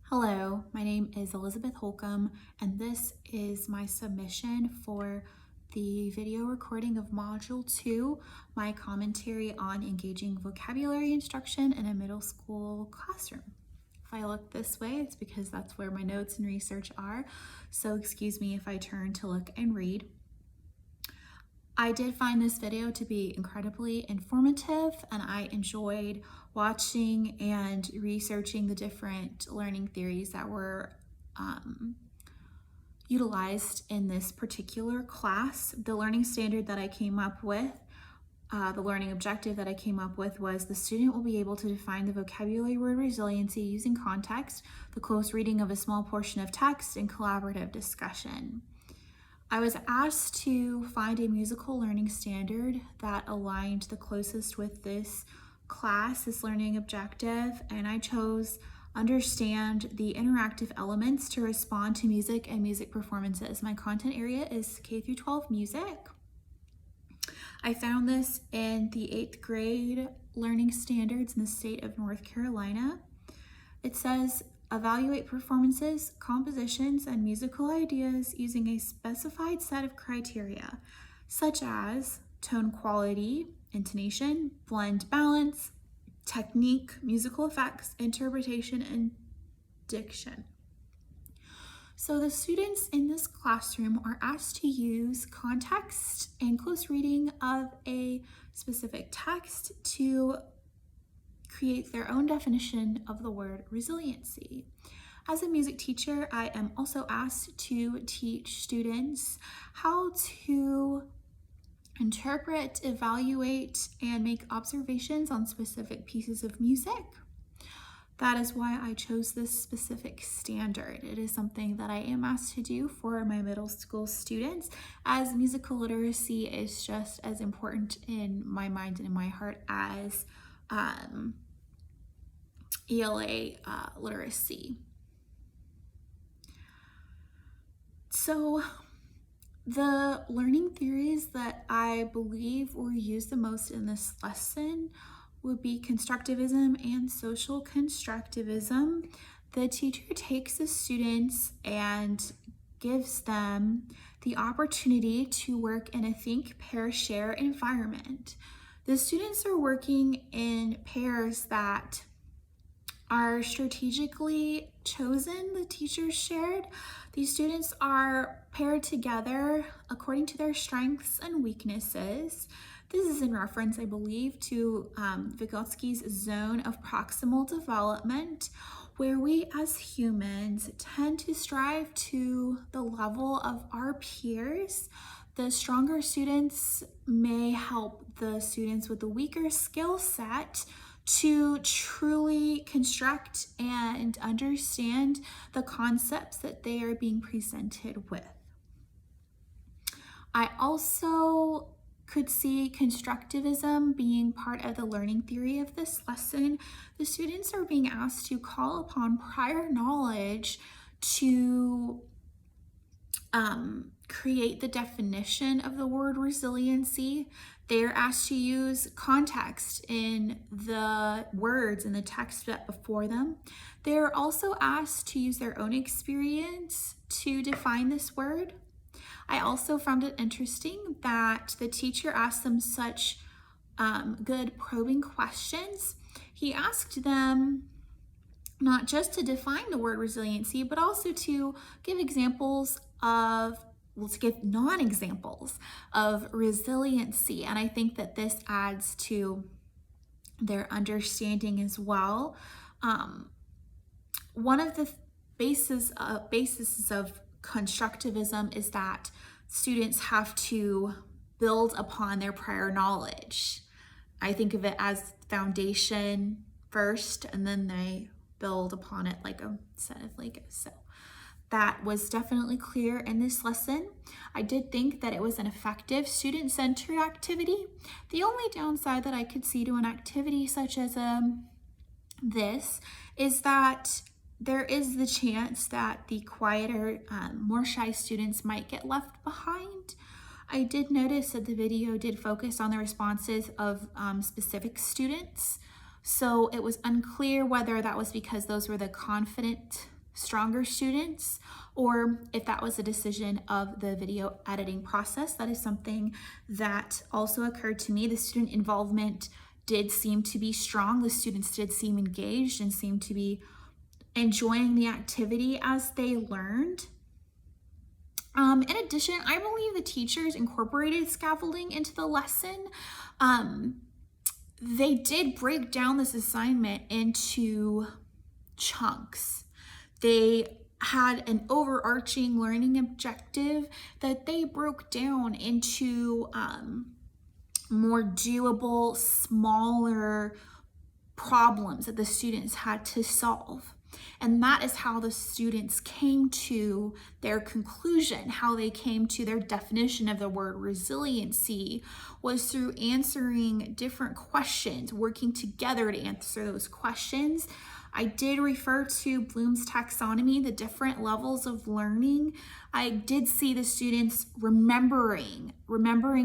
Hello, my name is Elizabeth Holcomb, and this is my submission for the video recording of Module 2, my commentary on engaging vocabulary instruction in a middle school classroom. If I look this way, it's because that's where my notes and research are, so excuse me if I turn to look and read. I did find this video to be incredibly informative, and I enjoyed watching and researching the different learning theories that were utilized in this particular class. The learning standard that I came up with, the learning objective that I came up with was the student will be able to define the vocabulary word resiliency using context, the close reading of a small portion of text, and collaborative discussion. I was asked to find a musical learning standard that aligned the closest with this class, this learning objective, and I chose understand the interactive elements to respond to music and music performances. My content area is K through 12 music. I found this in the 8th grade learning standards in the state of North Carolina. It says, evaluate performances, compositions, and musical ideas using a specified set of criteria, such as tone quality, intonation, blend balance, technique, musical effects, interpretation, and diction. So the students in this classroom are asked to use context and close reading of a specific text to create their own definition of the word resiliency. As a music teacher, I am also asked to teach students how to interpret, evaluate, and make observations on specific pieces of music. That is why I chose this specific standard. It is something that I am asked to do for my middle school students, as musical literacy is just as important in my mind and in my heart as ELA literacy. So the learning theories that I believe were used the most in this lesson would be constructivism and social constructivism. The teacher takes the students and gives them the opportunity to work in a think, pair, share environment. The students are working in pairs that are strategically chosen, the teachers shared. These students are paired together according to their strengths and weaknesses. This is in reference, I believe, to Vygotsky's zone of proximal development, where we as humans tend to strive to the level of our peers. The stronger students may help the students with the weaker skill set to truly construct and understand the concepts that they are being presented with. I also could see constructivism being part of the learning theory of this lesson. The students are being asked to call upon prior knowledge to create the definition of the word resiliency. They're asked to use context in the words in the text before them. They're also asked to use their own experience to define this word. I also found it interesting that the teacher asked them such good probing questions. He asked them not just to define the word resiliency, but also to give examples of, to give non-examples of resiliency. And I think that this adds to their understanding as well. One of the bases of constructivism is that students have to build upon their prior knowledge. I think of it as foundation first, and then they build upon it like a set of Legos. So that was definitely clear in this lesson. I did think that it was an effective student-centered activity. The only downside that I could see to an activity such as this is that there is the chance that the quieter, more shy students might get left behind. I did notice that the video did focus on the responses of specific students. So it was unclear whether that was because those were the confident stronger students, or if that was a decision of the video editing process. That is something that also occurred to me. The student involvement did seem to be strong. The students did seem engaged and seemed to be enjoying the activity as they learned. In addition, I believe the teachers incorporated scaffolding into the lesson. They did break down this assignment into chunks. They had an overarching learning objective that they broke down into more doable, smaller problems that the students had to solve. And that is how the students came to their conclusion, how they came to their definition of the word resiliency, was through answering different questions, working together to answer those questions. I did refer to Bloom's taxonomy, the different levels of learning. I did see the students remembering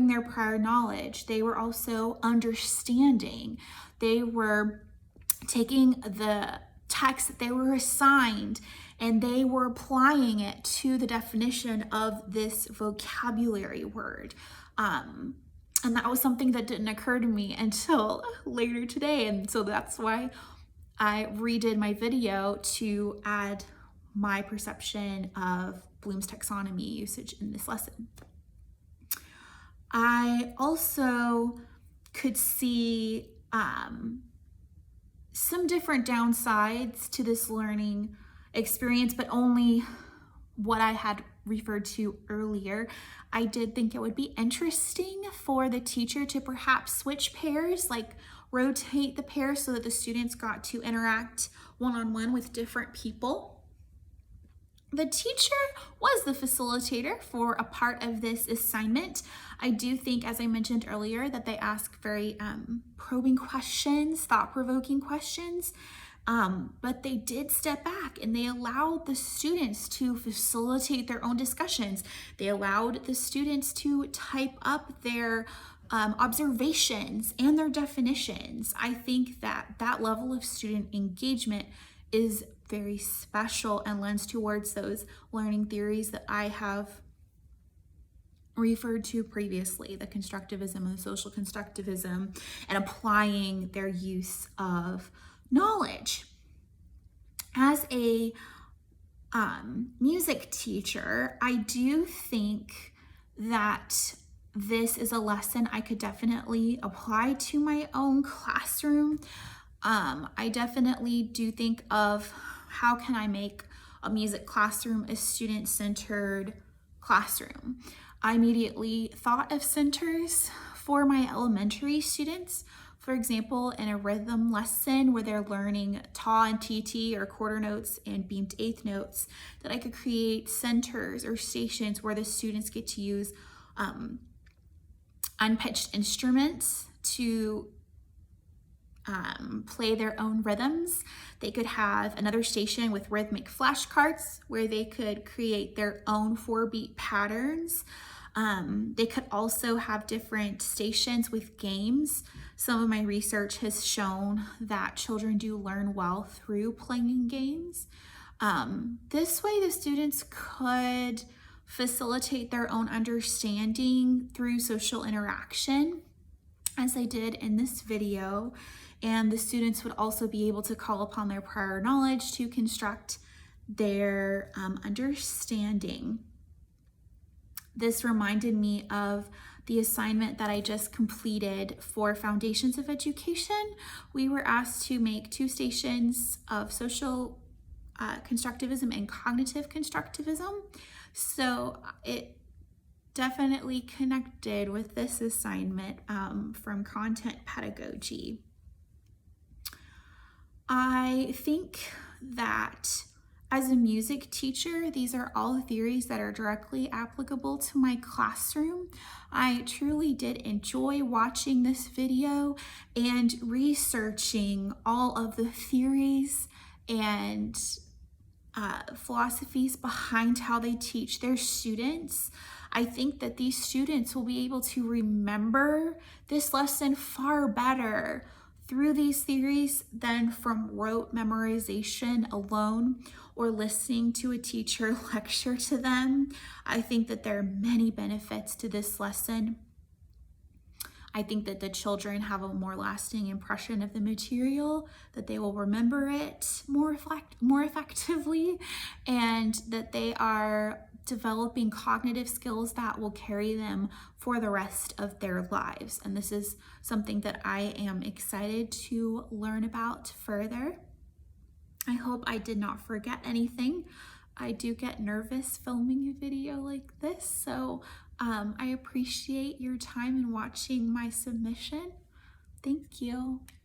their prior knowledge. They were also understanding. They were taking the text that they were assigned and they were applying it to the definition of this vocabulary word. And that was something that didn't occur to me until later today. And so that's why I redid my video to add my perception of Bloom's taxonomy usage in this lesson. I also could see some different downsides to this learning experience, but only what I had referred to earlier. I did think it would be interesting for the teacher to perhaps switch pairs, like rotate the pairs so that the students got to interact one-on-one with different people. The teacher was the facilitator for a part of this assignment. I do think, as I mentioned earlier, that they ask very probing questions, thought-provoking questions, but they did step back and they allowed the students to facilitate their own discussions. They allowed the students to type up their observations and their definitions. I think that that level of student engagement is very special and lends towards those learning theories that I have referred to previously, the constructivism and the social constructivism, and applying their use of knowledge. As a music teacher, I do think that this is a lesson I could definitely apply to my own classroom. I definitely do think of how can I make a music classroom a student-centered classroom. I immediately thought of centers for my elementary students. For example, in a rhythm lesson where they're learning ta and tt, or quarter notes and beamed eighth notes, that I could create centers or stations where the students get to use unpitched instruments to play their own rhythms. They could have another station with rhythmic flashcards where they could create their own 4-beat patterns. They could also have different stations with games. Some of my research has shown that children do learn well through playing games. This way the students could facilitate their own understanding through social interaction, as I did in this video, and the students would also be able to call upon their prior knowledge to construct their understanding. This reminded me of the assignment that I just completed for Foundations of Education. We were asked to make 2 stations of social constructivism and cognitive constructivism. So it definitely connected with this assignment from content pedagogy. I think that as a music teacher, these are all theories that are directly applicable to my classroom. I truly did enjoy watching this video and researching all of the theories and philosophies behind how they teach their students. I think that these students will be able to remember this lesson far better through these theories than from rote memorization alone or listening to a teacher lecture to them. I think that there are many benefits to this lesson. I think that the children have a more lasting impression of the material, that they will remember it more effectively, and that they are developing cognitive skills that will carry them for the rest of their lives. And this is something that I am excited to learn about further. I hope I did not forget anything. I do get nervous filming a video like this, so I appreciate your time in watching my submission. Thank you.